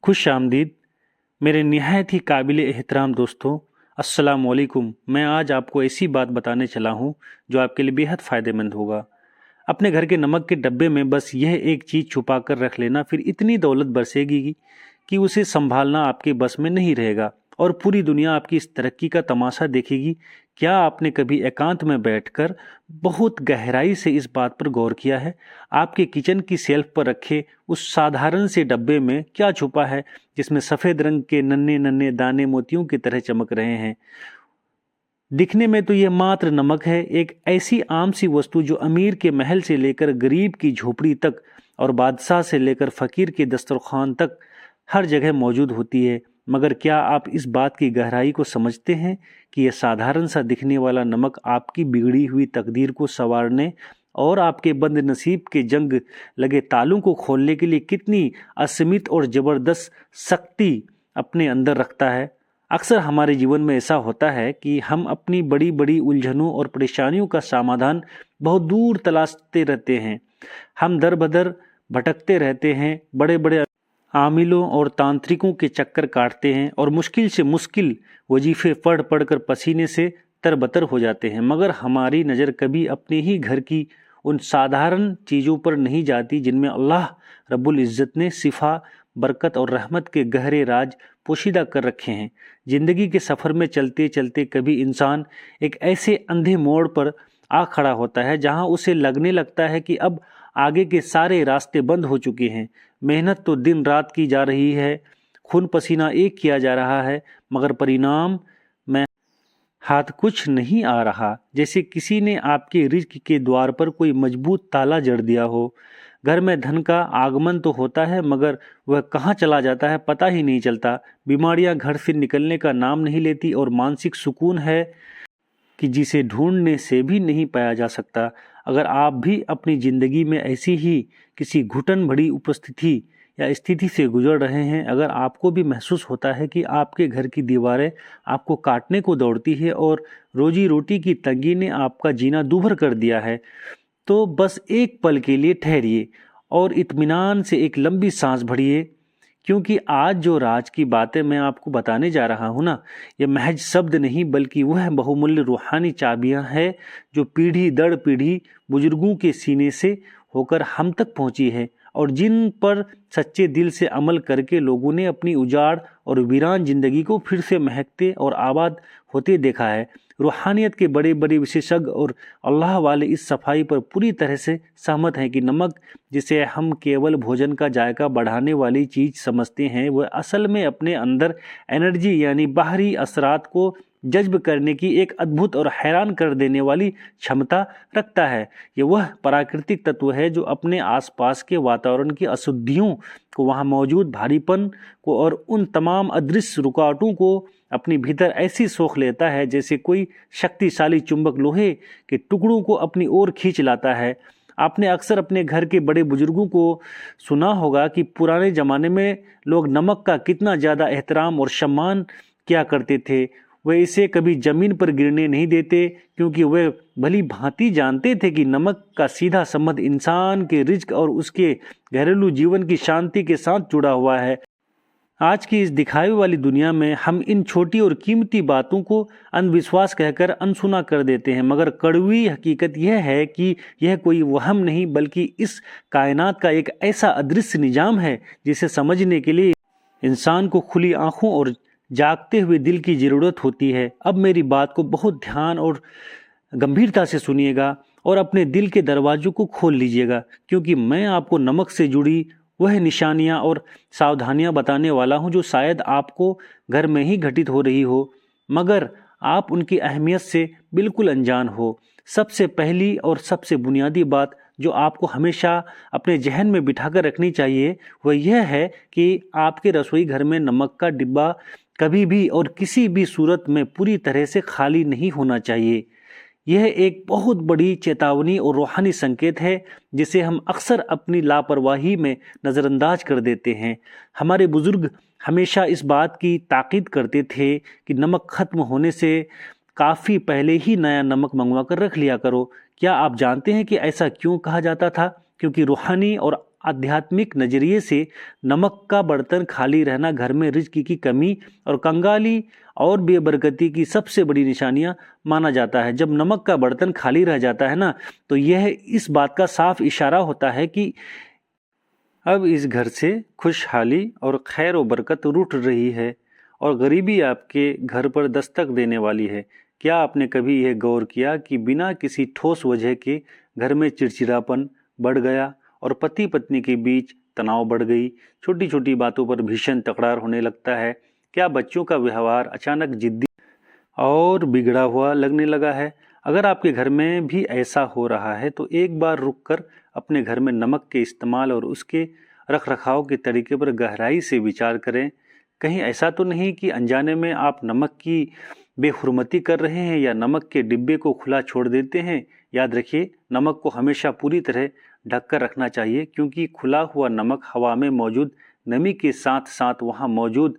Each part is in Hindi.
खुश आमदीद मेरे निहायत ही काबिल एहतराम दोस्तों। अस्सलाम वालेकुम। मैं आज आपको ऐसी बात बताने चला हूँ जो आपके लिए बेहद फ़ायदेमंद होगा। अपने घर के नमक के डब्बे में बस यह एक चीज़ छुपा कर रख लेना, फिर इतनी दौलत बरसेगी कि उसे संभालना आपके बस में नहीं रहेगा और पूरी दुनिया आपकी इस तरक्की का तमाशा देखेगी। क्या आपने कभी एकांत में बैठकर बहुत गहराई से इस बात पर गौर किया है, आपके किचन की शेल्फ पर रखे उस साधारण से डब्बे में क्या छुपा है जिसमें सफ़ेद रंग के नन्हे नन्हे दाने मोतियों की तरह चमक रहे हैं? दिखने में तो यह मात्र नमक है, एक ऐसी आम सी वस्तु जो अमीर के महल से लेकर गरीब की झोपड़ी तक और बादशाह से लेकर फकीर के दस्तरखान तक हर जगह मौजूद होती है। मगर क्या आप इस बात की गहराई को समझते हैं कि यह साधारण सा दिखने वाला नमक आपकी बिगड़ी हुई तकदीर को संवारने और आपके बंद नसीब के जंग लगे तालों को खोलने के लिए कितनी असीमित और ज़बरदस्त शक्ति अपने अंदर रखता है? अक्सर हमारे जीवन में ऐसा होता है कि हम अपनी बड़ी बड़ी उलझनों और परेशानियों का समाधान बहुत दूर तलाशते रहते हैं। हम दर बदर भटकते रहते हैं, बड़े बड़े आमिलों और तांत्रिकों के चक्कर काटते हैं और मुश्किल से मुश्किल वजीफे पढ़ पढ़ कर पसीने से तरबतर हो जाते हैं। मगर हमारी नज़र कभी अपने ही घर की उन साधारण चीज़ों पर नहीं जाती जिनमें अल्लाह रब्बुल इज़्ज़त ने शिफा, बरकत और रहमत के गहरे राज पोशीदा कर रखे हैं। जिंदगी के सफ़र में चलते चलते कभी इंसान एक ऐसे अंधे मोड़ पर आ खड़ा होता है जहां उसे लगने लगता है कि अब आगे के सारे रास्ते बंद हो चुके हैं। मेहनत तो दिन रात की जा रही है, खून पसीना एक किया जा रहा है, मगर परिणाम में हाथ कुछ नहीं आ रहा। जैसे किसी ने आपके रिज्क के द्वार पर कोई मजबूत ताला जड़ दिया हो। घर में धन का आगमन तो होता है मगर वह कहाँ चला जाता है पता ही नहीं चलता। बीमारियां घर से निकलने का नाम नहीं लेती और मानसिक सुकून है कि जिसे ढूंढने से भी नहीं पाया जा सकता। अगर आप भी अपनी ज़िंदगी में ऐसी ही किसी घुटन भरी उपस्थिति या स्थिति से गुजर रहे हैं, अगर आपको भी महसूस होता है कि आपके घर की दीवारें आपको काटने को दौड़ती है और रोजी रोटी की तंगी ने आपका जीना दूभर कर दिया है, तो बस एक पल के लिए ठहरिए और इत्मीनान से एक लंबी सांस भरिए, क्योंकि आज जो राज की बातें मैं आपको बताने जा रहा हूँ ना, ये महज शब्द नहीं बल्कि वह बहुमूल्य रूहानी चाबियाँ हैं जो पीढ़ी दर पीढ़ी बुजुर्गों के सीने से होकर हम तक पहुँची है और जिन पर सच्चे दिल से अमल करके लोगों ने अपनी उजाड़ और वीरान जिंदगी को फिर से महकते और आबाद होते देखा है। रूहानियत के बड़े बड़े विशेषज्ञ और अल्लाह वाले इस सफाई पर पूरी तरह से सहमत हैं कि नमक, जिसे हम केवल भोजन का जायका बढ़ाने वाली चीज़ समझते हैं, वह असल में अपने अंदर एनर्जी यानी बाहरी असरात को जज्ब करने की एक अद्भुत और हैरान कर देने वाली क्षमता रखता है। ये वह प्राकृतिक तत्व है जो अपने आसपास के वातावरण की अशुद्धियों को, वहाँ मौजूद भारीपन को और उन तमाम अदृश्य रुकावटों को अपने भीतर ऐसी सोख लेता है जैसे कोई शक्तिशाली चुंबक लोहे के टुकड़ों को अपनी ओर खींच लाता है। आपने अक्सर अपने घर के बड़े बुजुर्गों को सुना होगा कि पुराने ज़माने में लोग नमक का कितना ज़्यादा एहतराम और सम्मान किया करते थे। वे इसे कभी ज़मीन पर गिरने नहीं देते क्योंकि वे भली भांति जानते थे कि नमक का सीधा संबंध इंसान के रिज्क और उसके घरेलू जीवन की शांति के साथ जुड़ा हुआ है। आज की इस दिखावे वाली दुनिया में हम इन छोटी और कीमती बातों को अंधविश्वास कहकर अनसुना कर देते हैं, मगर कड़वी हकीकत यह है कि यह कोई वहम नहीं बल्कि इस कायनात का एक ऐसा अदृश्य निजाम है जिसे समझने के लिए इंसान को खुली आंखों और जागते हुए दिल की ज़रूरत होती है। अब मेरी बात को बहुत ध्यान और गंभीरता से सुनिएगा और अपने दिल के दरवाजों को खोल लीजिएगा, क्योंकि मैं आपको नमक से जुड़ी वह निशानियां और सावधानियां बताने वाला हूं जो शायद आपको घर में ही घटित हो रही हो, मगर आप उनकी अहमियत से बिल्कुल अनजान हो। सबसे पहली और सबसे बुनियादी बात जो आपको हमेशा अपने जहन में बिठाकर रखनी चाहिए वह यह है कि आपके रसोई घर में नमक का डिब्बा कभी भी और किसी भी सूरत में पूरी तरह से खाली नहीं होना चाहिए। यह एक बहुत बड़ी चेतावनी और रूहानी संकेत है जिसे हम अक्सर अपनी लापरवाही में नज़रअंदाज कर देते हैं। हमारे बुजुर्ग हमेशा इस बात की ताकीद करते थे कि नमक खत्म होने से काफ़ी पहले ही नया नमक मंगवा कर रख लिया करो। क्या आप जानते हैं कि ऐसा क्यों कहा जाता था? क्योंकि रूहानी और आध्यात्मिक नजरिए से नमक का बर्तन खाली रहना घर में रिज्क की कमी और कंगाली और बेबरकती की सबसे बड़ी निशानियां माना जाता है। जब नमक का बर्तन खाली रह जाता है ना, तो यह इस बात का साफ इशारा होता है कि अब इस घर से खुशहाली और खैर व बरकत रूठ रही है और गरीबी आपके घर पर दस्तक देने वाली है। क्या आपने कभी यह गौर किया कि बिना किसी ठोस वजह के घर में चिड़चिड़ापन बढ़ गया और पति पत्नी के बीच तनाव बढ़ गई, छोटी छोटी बातों पर भीषण तकरार होने लगता है। क्या बच्चों का व्यवहार अचानक जिद्दी और बिगड़ा हुआ लगने लगा है? अगर आपके घर में भी ऐसा हो रहा है तो एक बार रुककर अपने घर में नमक के इस्तेमाल और उसके रख रखाव के तरीके पर गहराई से विचार करें। कहीं ऐसा तो नहीं कि अनजाने में आप नमक की बेहुरमती कर रहे हैं या नमक के डिब्बे को खुला छोड़ देते हैं। याद रखिए, नमक को हमेशा पूरी तरह ढककर रखना चाहिए, क्योंकि खुला हुआ नमक हवा में मौजूद नमी के साथ साथ वहाँ मौजूद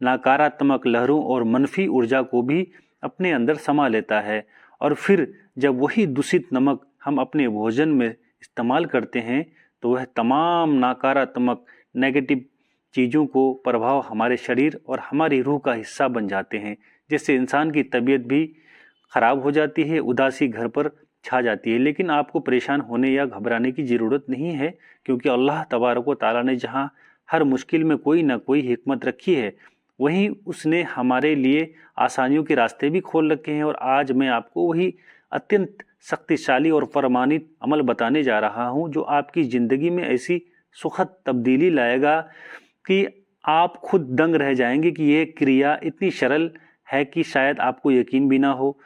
नकारात्मक लहरों और मनफी ऊर्जा को भी अपने अंदर समा लेता है। और फिर जब वही दूषित नमक हम अपने भोजन में इस्तेमाल करते हैं तो वह तमाम नकारात्मक नेगेटिव चीज़ों को प्रभाव हमारे शरीर और हमारी रूह का हिस्सा बन जाते हैं, जिससे इंसान की तबीयत भी खराब हो जाती है, उदासी घर पर छा जाती है। लेकिन आपको परेशान होने या घबराने की ज़रूरत नहीं है, क्योंकि अल्लाह तबारक व तआला ने जहाँ हर मुश्किल में कोई ना कोई हिकमत रखी है, वहीं उसने हमारे लिए आसानियों के रास्ते भी खोल रखे हैं। और आज मैं आपको वही अत्यंत शक्तिशाली और प्रमाणित अमल बताने जा रहा हूँ जो आपकी ज़िंदगी में ऐसी सुखद तब्दीली लाएगा कि आप खुद दंग रह जाएंगे कि यह क्रिया इतनी सरल है कि शायद आपको यकीन भी ना हो,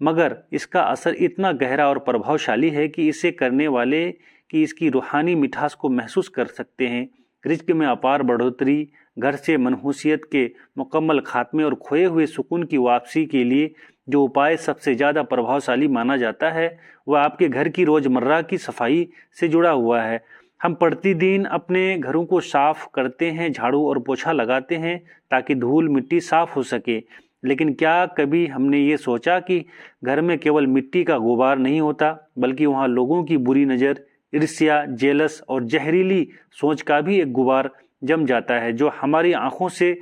मगर इसका असर इतना गहरा और प्रभावशाली है कि इसे करने वाले की इसकी रूहानी मिठास को महसूस कर सकते हैं। रिज्क में अपार बढ़ोतरी, घर से मनहूसियत के मुकम्मल खात्मे और खोए हुए सुकून की वापसी के लिए जो उपाय सबसे ज़्यादा प्रभावशाली माना जाता है वह आपके घर की रोज़मर्रा की सफाई से जुड़ा हुआ है। हम प्रतिदिन अपने घरों को साफ करते हैं, झाड़ू और पोछा लगाते हैं ताकि धूल मिट्टी साफ हो सके। लेकिन क्या कभी हमने ये सोचा कि घर में केवल मिट्टी का गुबार नहीं होता, बल्कि वहाँ लोगों की बुरी नज़र, ईर्ष्या, जेलस और जहरीली सोच का भी एक गुबार जम जाता है, जो हमारी आंखों से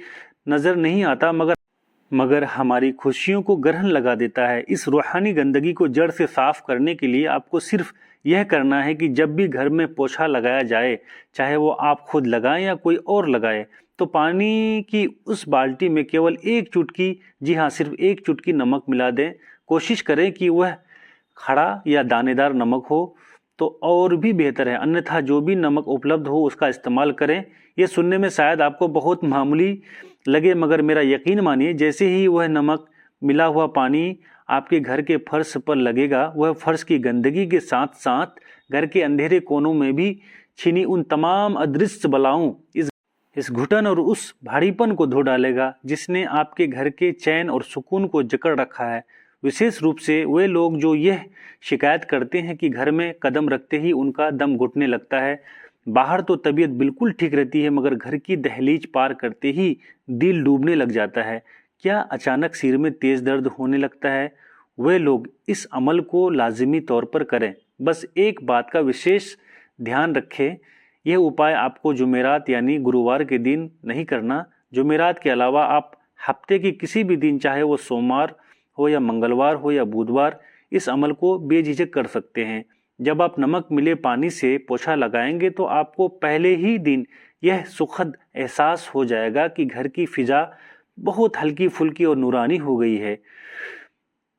नज़र नहीं आता मगर हमारी खुशियों को ग्रहण लगा देता है। इस रूहानी गंदगी को जड़ से साफ करने के लिए आपको सिर्फ यह करना है कि जब भी घर में पोछा लगाया जाए, चाहे वो आप खुद लगाएं या कोई और लगाए, तो पानी की उस बाल्टी में केवल एक चुटकी, जी हाँ सिर्फ एक चुटकी नमक मिला दें। कोशिश करें कि वह खड़ा या दानेदार नमक हो तो और भी बेहतर है, अन्यथा जो भी नमक उपलब्ध हो उसका इस्तेमाल करें। ये सुनने में शायद आपको बहुत मामूली लगे, मगर मेरा यकीन मानिए, जैसे ही वह नमक मिला हुआ पानी आपके घर के फर्श पर लगेगा, वह फर्श की गंदगी के साथ साथ घर के अंधेरे कोनों में भी छिनी उन तमाम अदृश्य बलाओं, इस घुटन और उस भारीपन को धो डालेगा जिसने आपके घर के चैन और सुकून को जकड़ रखा है। विशेष रूप से वे लोग जो यह शिकायत करते हैं कि घर में कदम रखते ही उनका दम घुटने लगता है। बाहर तो तबीयत बिल्कुल ठीक रहती है, मगर घर की दहलीज पार करते ही दिल डूबने लग जाता है। क्या अचानक सिर में तेज दर्द होने लगता है? वे लोग इस अमल को लाजिमी तौर पर करें। बस एक बात का विशेष ध्यान रखें, यह उपाय आपको जुमेरात यानी गुरुवार के दिन नहीं करना। जुमेरात के अलावा आप हफ्ते के किसी भी दिन, चाहे वो सोमवार हो या मंगलवार हो या बुधवार, इस अमल को बेझिझक कर सकते हैं। जब आप नमक मिले पानी से पोछा लगाएंगे तो आपको पहले ही दिन यह सुखद एहसास हो जाएगा कि घर की फिजा बहुत हल्की फुल्की और नूरानी हो गई है,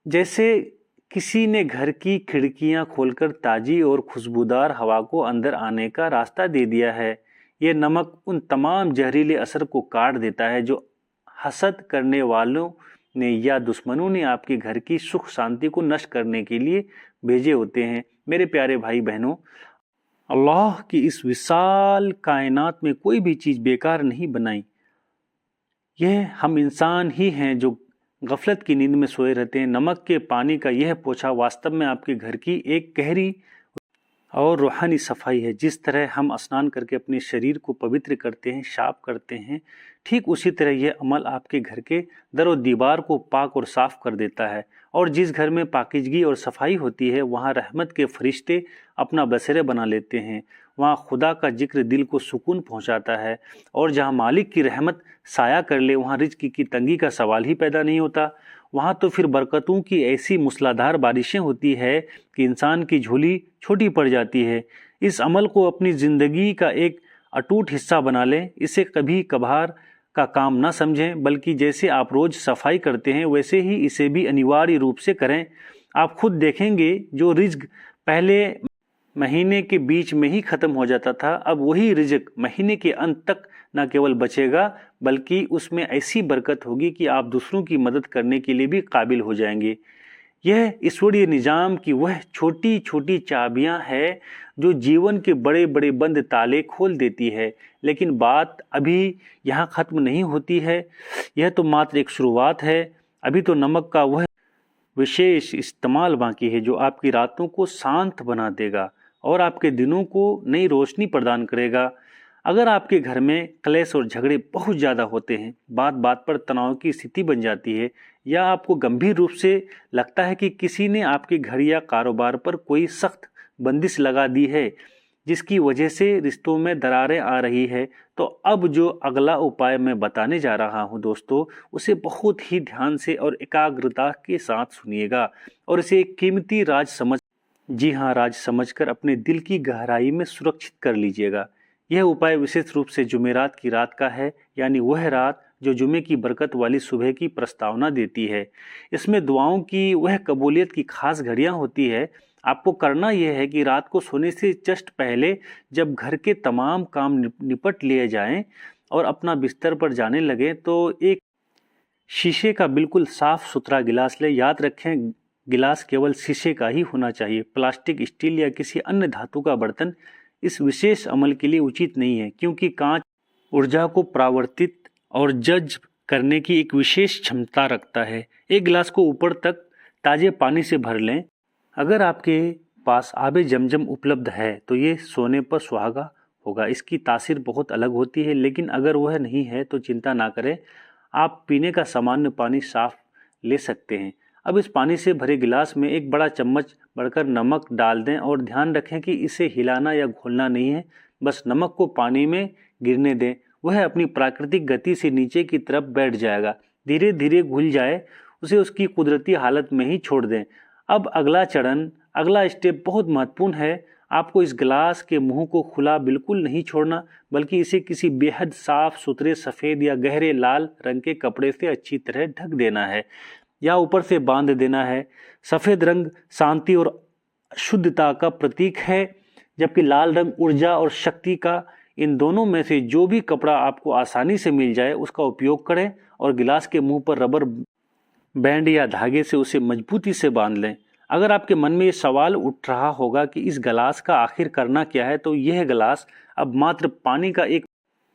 जैसे किसी ने घर की खिड़कियां खोलकर ताजी और खुशबूदार हवा को अंदर आने का रास्ता दे दिया है। यह नमक उन तमाम जहरीले असर को काट देता है जो हसद करने वालों ने या दुश्मनों ने आपके घर की सुख शांति को नष्ट करने के लिए भेजे होते हैं। मेरे प्यारे भाई बहनों, अल्लाह की इस विशाल कायनात में कोई भी चीज़ बेकार नहीं बनाई। यह हम इंसान ही हैं जो गफलत की नींद में सोए रहते हैं। नमक के पानी का यह पोछा वास्तव में आपके घर की एक गहरी और रूहानी सफाई है। जिस तरह हम स्नान करके अपने शरीर को पवित्र करते हैं, साफ करते हैं, ठीक उसी तरह यह अमल आपके घर के दर और दीवार को पाक और साफ कर देता है। और जिस घर में पाकीज़गी और सफाई होती है वहाँ रहमत के फरिश्ते अपना बसेरे बना लेते हैं। वहाँ खुदा का जिक्र दिल को सुकून पहुँचाता है। और जहाँ मालिक की रहमत साया कर ले वहाँ रिज़्क की तंगी का सवाल ही पैदा नहीं होता। वहाँ तो फिर बरकतों की ऐसी मूसलाधार बारिशें होती है कि इंसान की झोली छोटी पड़ जाती है। इस अमल को अपनी ज़िंदगी का एक अटूट हिस्सा बना लें। इसे कभी कभार का काम ना समझें, बल्कि जैसे आप रोज़ सफाई करते हैं वैसे ही इसे भी अनिवार्य रूप से करें। आप खुद देखेंगे जो रिज़्क पहले महीने के बीच में ही ख़त्म हो जाता था, अब वही रिज़्क महीने के अंत तक न केवल बचेगा बल्कि उसमें ऐसी बरकत होगी कि आप दूसरों की मदद करने के लिए भी काबिल हो जाएंगे। यह ईश्वरीय निज़ाम की वह छोटी छोटी चाबियां हैं जो जीवन के बड़े बड़े बंद ताले खोल देती है। लेकिन बात अभी यहाँ ख़त्म नहीं होती है, यह तो मात्र एक शुरुआत है। अभी तो नमक का वह विशेष इस्तेमाल बाकी है जो आपकी रातों को शांत बना देगा और आपके दिनों को नई रोशनी प्रदान करेगा। अगर आपके घर में क्लेश और झगड़े बहुत ज़्यादा होते हैं, बात बात पर तनाव की स्थिति बन जाती है, या आपको गंभीर रूप से लगता है कि किसी ने आपके घर या कारोबार पर कोई सख्त बंदिश लगा दी है जिसकी वजह से रिश्तों में दरारें आ रही है, तो अब जो अगला उपाय मैं बताने जा रहा हूं दोस्तों, उसे बहुत ही ध्यान से और एकाग्रता के साथ सुनिएगा और इसे एक कीमती राज समझ, जी हाँ, राज समझकर अपने दिल की गहराई में सुरक्षित कर लीजिएगा। यह उपाय विशेष रूप से जुमेरात की रात का है, यानी वह रात जो जुमे की बरकत वाली सुबह की प्रस्तावना देती है। इसमें दुआओं की वह कबूलियत की खास घड़ियां होती है। आपको करना यह है कि रात को सोने से जस्ट पहले जब घर के तमाम काम निपट लिए जाएं और अपना बिस्तर पर जाने लगे तो एक शीशे का बिल्कुल साफ सुथरा गिलास ले। याद रखें, गिलास केवल शीशे का ही होना चाहिए। प्लास्टिक, स्टील या किसी अन्य धातु का बर्तन इस विशेष अमल के लिए उचित नहीं है, क्योंकि कांच ऊर्जा को परावर्तित और जज्ब करने की एक विशेष क्षमता रखता है। एक गिलास को ऊपर तक ताजे पानी से भर लें। अगर आपके पास आबे जमजम उपलब्ध है तो ये सोने पर सुहागा होगा। इसकी तासीर बहुत अलग होती है, लेकिन अगर वह नहीं है तो चिंता ना करें, आप पीने का सामान्य पानी साफ ले सकते हैं। अब इस पानी से भरे गिलास में एक बड़ा चम्मच भरकर नमक डाल दें और ध्यान रखें कि इसे हिलाना या घोलना नहीं है, बस नमक को पानी में गिरने दें। वह अपनी प्राकृतिक गति से नीचे की तरफ बैठ जाएगा। धीरे धीरे घुल जाए, उसे उसकी कुदरती हालत में ही छोड़ दें। अब अगला चरण, अगला स्टेप बहुत महत्वपूर्ण है। आपको इस गिलास के मुंह को खुला बिल्कुल नहीं छोड़ना, बल्कि इसे किसी बेहद साफ सुथरे सफ़ेद या गहरे लाल रंग के कपड़े से अच्छी तरह ढक देना है या ऊपर से बांध देना है। सफ़ेद रंग शांति और शुद्धता का प्रतीक है, जबकि लाल रंग ऊर्जा और शक्ति का। इन दोनों में से जो भी कपड़ा आपको आसानी से मिल जाए उसका उपयोग करें और गिलास के मुंह पर रबर बैंड या धागे से उसे मजबूती से बांध लें। अगर आपके मन में ये सवाल उठ रहा होगा कि इस गिलास का आखिर करना क्या है, तो यह गिलास अब मात्र पानी का एक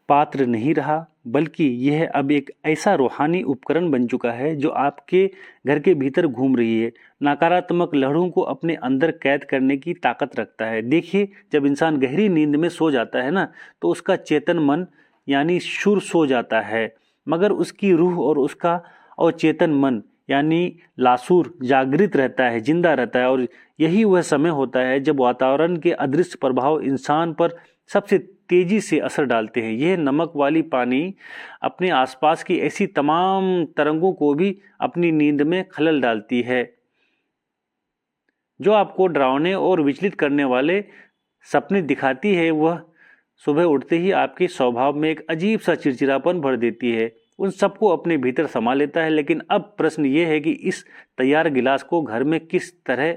पात्र नहीं रहा, बल्कि यह अब एक ऐसा रूहानी उपकरण बन चुका है जो आपके घर के भीतर घूम रही है, नकारात्मक लहरों को अपने अंदर कैद करने की ताकत रखता है। देखिए, जब इंसान गहरी नींद में सो जाता है ना, तो उसका चेतन मन यानी शुर सो जाता है, मगर उसकी रूह और उसका अवचेतन मन यानी लासूर जागृत रहता है, जिंदा रहता है। और यही वह समय होता है जब वातावरण के अदृश्य प्रभाव इंसान पर सबसे तेजी से असर डालते हैं। यह नमक वाली पानी अपने आसपास की ऐसी तमाम तरंगों को भी अपनी नींद में खलल डालती है जो आपको डरावने और विचलित करने वाले सपने दिखाती है। वह सुबह उठते ही आपके स्वभाव में एक अजीब सा चिड़चिड़ापन भर देती है, उन सबको अपने भीतर समा लेता है। लेकिन अब प्रश्न ये है कि इस तैयार गिलास को घर में किस तरह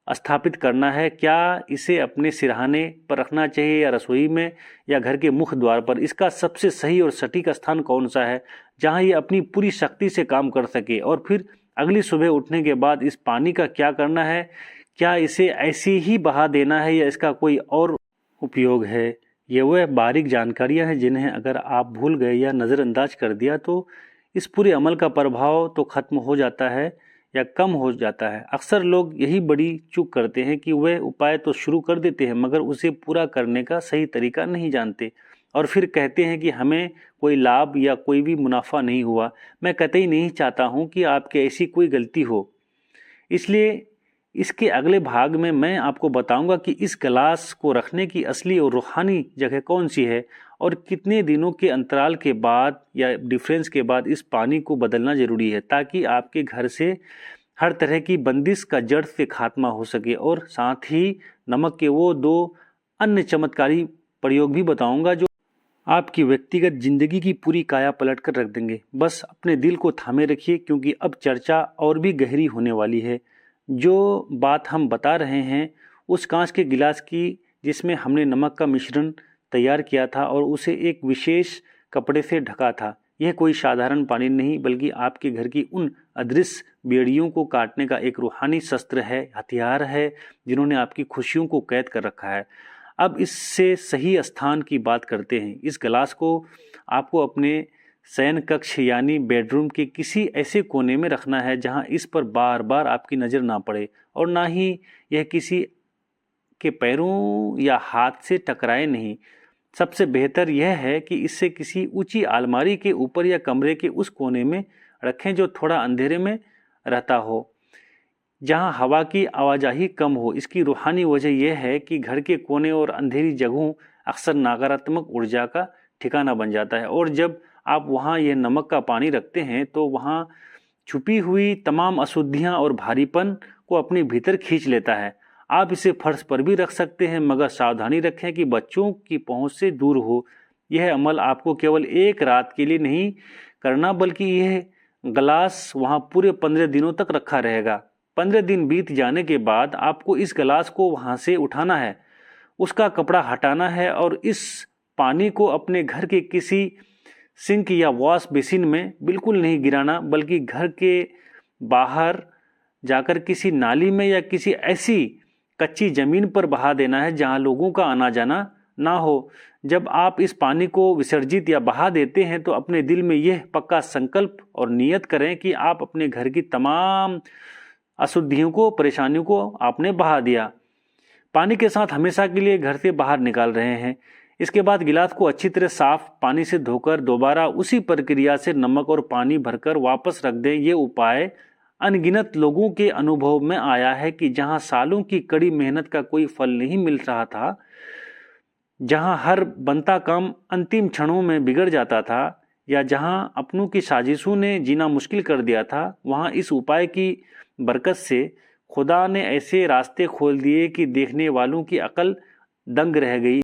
स्थापित करना है। क्या इसे अपने सिरहाने पर रखना चाहिए या रसोई में या घर के मुख्य द्वार पर? इसका सबसे सही और सटीक स्थान कौन सा है जहां ये अपनी पूरी शक्ति से काम कर सके? और फिर अगली सुबह उठने के बाद इस पानी का क्या करना है? क्या इसे ऐसे ही बहा देना है या इसका कोई और उपयोग है? ये वह बारीक जानकारियां हैं जिन्हें अगर आप भूल गए या नज़रअंदाज कर दिया तो इस पूरे अमल का प्रभाव तो खत्म हो जाता है। या कम हो जाता है। अक्सर लोग यही बड़ी चूक करते हैं कि वह उपाय तो शुरू कर देते हैं मगर उसे पूरा करने का सही तरीका नहीं जानते और फिर कहते हैं कि हमें कोई लाभ या कोई भी मुनाफा नहीं हुआ। मैं कतई नहीं चाहता हूं कि आपके ऐसी कोई गलती हो, इसलिए इसके अगले भाग में मैं आपको बताऊंगा कि इस गिलास को रखने की असली और रूहानी जगह कौन सी है और कितने दिनों के अंतराल के बाद या डिफरेंस के बाद इस पानी को बदलना जरूरी है, ताकि आपके घर से हर तरह की बंदिश का जड़ से खात्मा हो सके। और साथ ही नमक के वो 2 अन्य चमत्कारी प्रयोग भी बताऊंगा जो आपकी व्यक्तिगत जिंदगी की पूरी काया पलट कर रख देंगे। बस अपने दिल को थामे रखिए क्योंकि अब चर्चा और भी गहरी होने वाली है। जो बात हम बता रहे हैं उस कांच के गिलास की जिसमें हमने नमक का मिश्रण तैयार किया था और उसे एक विशेष कपड़े से ढका था। यह कोई साधारण पानी नहीं बल्कि आपके घर की उन अदृश्य बेड़ियों को काटने का एक रूहानी शस्त्र है, हथियार है, जिन्होंने आपकी खुशियों को कैद कर रखा है। अब इससे सही स्थान की बात करते हैं। इस गिलास को आपको अपने शयन कक्ष यानी बेडरूम के किसी ऐसे कोने में रखना है जहां इस पर बार बार आपकी नज़र ना पड़े और ना ही यह किसी के पैरों या हाथ से टकराए नहीं। सबसे बेहतर यह है कि इसे किसी ऊंची अलमारी के ऊपर या कमरे के उस कोने में रखें जो थोड़ा अंधेरे में रहता हो, जहां हवा की आवाजाही कम हो। इसकी रूहानी वजह यह है कि घर के कोने और अंधेरी जगहों अक्सर नकारात्मक ऊर्जा का ठिकाना बन जाता है और जब आप वहां यह नमक का पानी रखते हैं तो वहां छुपी हुई तमाम अशुद्धियां और भारीपन को अपने भीतर खींच लेता है। आप इसे फर्श पर भी रख सकते हैं मगर सावधानी रखें कि बच्चों की पहुंच से दूर हो। यह अमल आपको केवल एक रात के लिए नहीं करना बल्कि यह गिलास वहां पूरे 15 दिनों तक रखा रहेगा। 15 दिन बीत जाने के बाद आपको इस गिलास को वहां से उठाना है, उसका कपड़ा हटाना है और इस पानी को अपने घर के किसी सिंक या वॉश बेसिन में बिल्कुल नहीं गिराना बल्कि घर के बाहर जाकर किसी नाली में या किसी ऐसी कच्ची जमीन पर बहा देना है जहां लोगों का आना जाना ना हो। जब आप इस पानी को विसर्जित या बहा देते हैं तो अपने दिल में यह पक्का संकल्प और नियत करें कि आप अपने घर की तमाम अशुद्धियों को, परेशानियों को आपने बहा दिया, पानी के साथ हमेशा के लिए घर से बाहर निकाल रहे हैं। इसके बाद गिलास को अच्छी तरह साफ पानी से धोकर दोबारा उसी प्रक्रिया से नमक और पानी भरकर वापस रख दें। ये उपाय अनगिनत लोगों के अनुभव में आया है कि जहां सालों की कड़ी मेहनत का कोई फल नहीं मिल रहा था, जहां हर बनता काम अंतिम क्षणों में बिगड़ जाता था या जहां अपनों की साजिशों ने जीना मुश्किल कर दिया था, वहां इस उपाय की बरकत से खुदा ने ऐसे रास्ते खोल दिए कि देखने वालों की अकल दंग रह गई।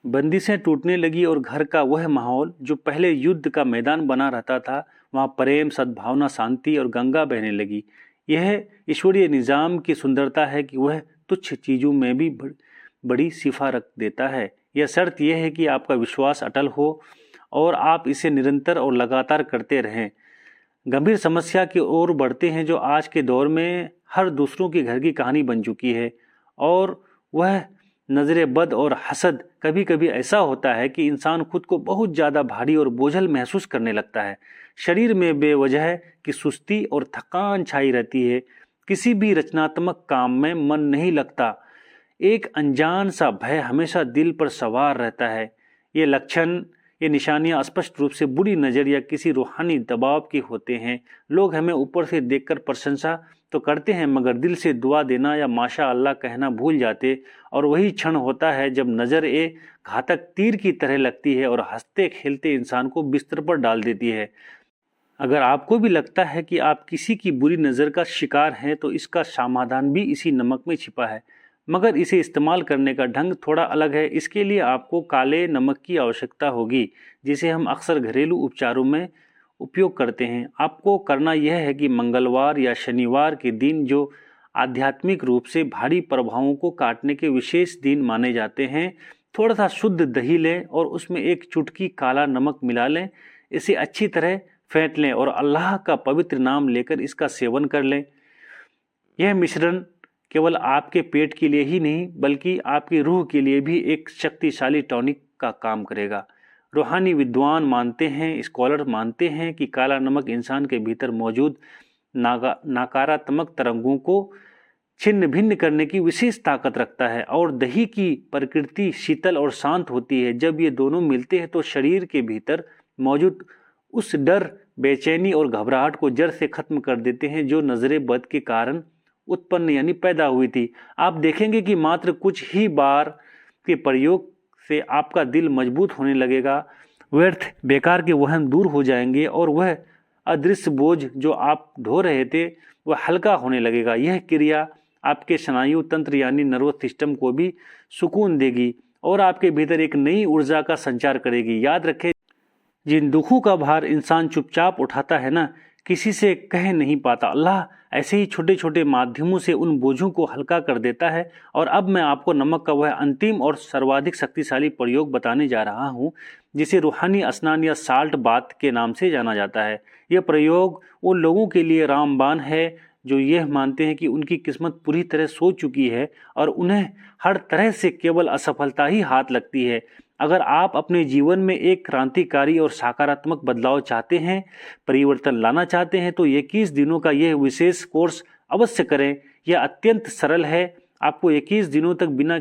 बंदिशें टूटने लगी और घर का वह माहौल जो पहले युद्ध का मैदान बना रहता था, वहाँ प्रेम, सद्भावना, शांति और गंगा बहने लगी। यह ईश्वरीय निज़ाम की सुंदरता है कि वह तुच्छ चीज़ों में भी बड़ी शिफा रख देता है। यह शर्त यह है कि आपका विश्वास अटल हो और आप इसे निरंतर और लगातार करते रहें। गंभीर समस्या की ओर बढ़ते हैं जो आज के दौर में हर दूसरों के घर की कहानी बन चुकी है, और वह नजर बद और हसद। कभी कभी ऐसा होता है कि इंसान खुद को बहुत ज़्यादा भारी और बोझल महसूस करने लगता है। शरीर में बेवजह की सुस्ती और थकान छाई रहती है, किसी भी रचनात्मक काम में मन नहीं लगता, एक अनजान सा भय हमेशा दिल पर सवार रहता है। ये निशानियां स्पष्ट रूप से बुरी नज़र या किसी रूहानी दबाव के होते हैं। लोग हमें ऊपर से देखकर प्रशंसा तो करते हैं मगर दिल से दुआ देना या माशा अल्लाह कहना भूल जाते, और वही क्षण होता है जब नज़र एक घातक तीर की तरह लगती है और हंसते खेलते इंसान को बिस्तर पर डाल देती है। अगर आपको भी लगता है कि आप किसी की बुरी नज़र का शिकार हैं तो इसका समाधान भी इसी नमक में छिपा है, मगर इसे इस्तेमाल करने का ढंग थोड़ा अलग है। इसके लिए आपको काले नमक की आवश्यकता होगी, जिसे हम अक्सर घरेलू उपचारों में उपयोग करते हैं। आपको करना यह है कि मंगलवार या शनिवार के दिन, जो आध्यात्मिक रूप से भारी प्रभावों को काटने के विशेष दिन माने जाते हैं, थोड़ा सा शुद्ध दही लें और उसमें एक चुटकी काला नमक मिला लें। इसे अच्छी तरह फेंट लें और अल्लाह का पवित्र नाम लेकर इसका सेवन कर लें। यह मिश्रण केवल आपके पेट के लिए ही नहीं बल्कि आपकी रूह के लिए भी एक शक्तिशाली टॉनिक का काम करेगा। रूहानी विद्वान मानते हैं, स्कॉलर मानते हैं कि काला नमक इंसान के भीतर मौजूद नकारात्मक तरंगों को छिन्न भिन्न करने की विशेष ताकत रखता है। और दही की प्रकृति शीतल और शांत होती है। जब ये दोनों मिलते हैं तो शरीर के भीतर मौजूद उस डर, बेचैनी और घबराहट को जड़ से खत्म कर देते हैं जो नजरे बद के कारण उत्पन्न यानी पैदा हुई थी। आप देखेंगे कि मात्र कुछ ही बार के प्रयोग से आपका दिल मजबूत होने लगेगा, व्यर्थ बेकार के वहम दूर हो जाएंगे और वह अदृश्य बोझ जो आप ढो रहे थे वह हल्का होने लगेगा। यह क्रिया आपके स्नायु तंत्र यानी नर्वस सिस्टम को भी सुकून देगी और आपके भीतर एक नई ऊर्जा का संचार करेगी। याद रखें, जिन दुखों का भार इंसान चुपचाप उठाता है ना, किसी से कह नहीं पाता, अल्लाह ऐसे ही छोटे छोटे माध्यमों से उन बोझों को हल्का कर देता है। और अब मैं आपको नमक का वह अंतिम और सर्वाधिक शक्तिशाली प्रयोग बताने जा रहा हूँ जिसे रूहानी स्नान या साल्ट बाथ के नाम से जाना जाता है। यह प्रयोग उन लोगों के लिए रामबाण है जो यह मानते हैं कि उनकी किस्मत पूरी तरह सो चुकी है और उन्हें हर तरह से केवल असफलता ही हाथ लगती है। अगर आप अपने जीवन में एक क्रांतिकारी और सकारात्मक बदलाव चाहते हैं, परिवर्तन लाना चाहते हैं, तो 21 दिनों का यह विशेष कोर्स अवश्य करें। यह अत्यंत सरल है। आपको 21 दिनों तक बिना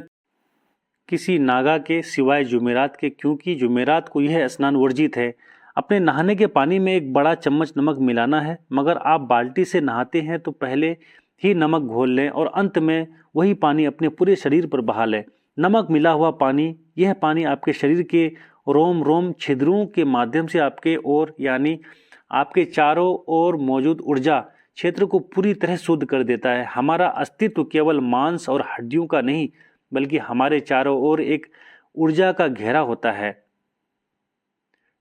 किसी नागा के सिवाय जुमेरात के, क्योंकि जुमेरात को यह स्नान वर्जित है, अपने नहाने के पानी में एक बड़ा चम्मच नमक मिलाना है। मगर आप बाल्टी से नहाते हैं तो पहले ही नमक घोल लें और अंत में वही पानी अपने पूरे शरीर पर बहा लें। नमक मिला हुआ पानी, यह पानी आपके शरीर के रोम रोम छिद्रों के माध्यम से आपके ओर यानी आपके चारों ओर मौजूद ऊर्जा क्षेत्र को पूरी तरह शुद्ध कर देता है। हमारा अस्तित्व केवल मांस और हड्डियों का नहीं बल्कि हमारे चारों ओर एक ऊर्जा का घेरा होता है।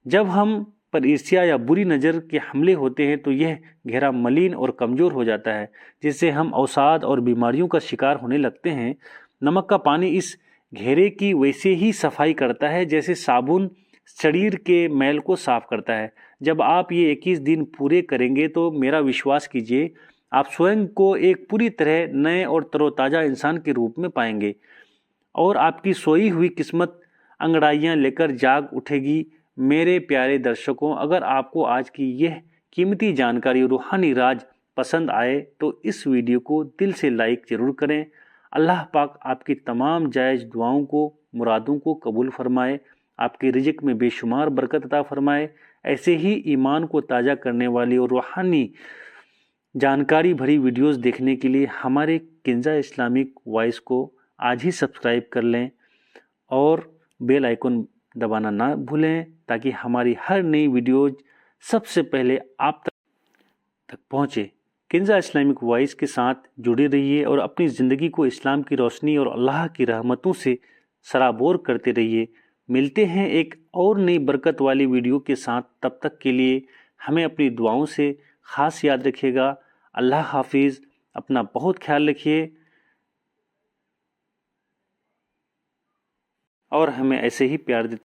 जब हम पर ईर्ष्या या बुरी नज़र के हमले होते हैं तो यह घेरा मलिन और कमज़ोर हो जाता है, जिससे हम अवसाद और बीमारियों का शिकार होने लगते हैं। नमक का पानी इस घेरे की वैसे ही सफाई करता है जैसे साबुन शरीर के मैल को साफ करता है। जब आप ये 21 दिन पूरे करेंगे तो मेरा विश्वास कीजिए, आप स्वयं को एक पूरी तरह नए और तरोताज़ा इंसान के रूप में पाएंगे और आपकी सोई हुई किस्मत अंगड़ाइयाँ लेकर जाग उठेगी। मेरे प्यारे दर्शकों, अगर आपको आज की यह कीमती जानकारी रूहानी राज पसंद आए तो इस वीडियो को दिल से लाइक ज़रूर करें। अल्लाह पाक आपकी तमाम जायज़ दुआओं को, मुरादों को कबूल फरमाए, आपके रिज़्क़ में बेशुमार बरकत अता फरमाए। ऐसे ही ईमान को ताज़ा करने वाली और रूहानी जानकारी भरी वीडियोस देखने के लिए हमारे किंजा इस्लामिक वॉइस को आज ही सब्सक्राइब कर लें और बेल आइकन दबाना ना भूलें ताकि हमारी हर नई वीडियोज सबसे पहले आप तक पहुँचे। किंजा इस्लामिक वॉइस के साथ जुड़े रहिए और अपनी ज़िंदगी को इस्लाम की रोशनी और अल्लाह की रहमतों से सराबोर करते रहिए। मिलते हैं एक और नई बरकत वाली वीडियो के साथ। तब तक के लिए हमें अपनी दुआओं से ख़ास याद रखिएगा। अल्लाह हाफिज़। अपना बहुत ख्याल रखिए और हमें ऐसे ही प्यार देते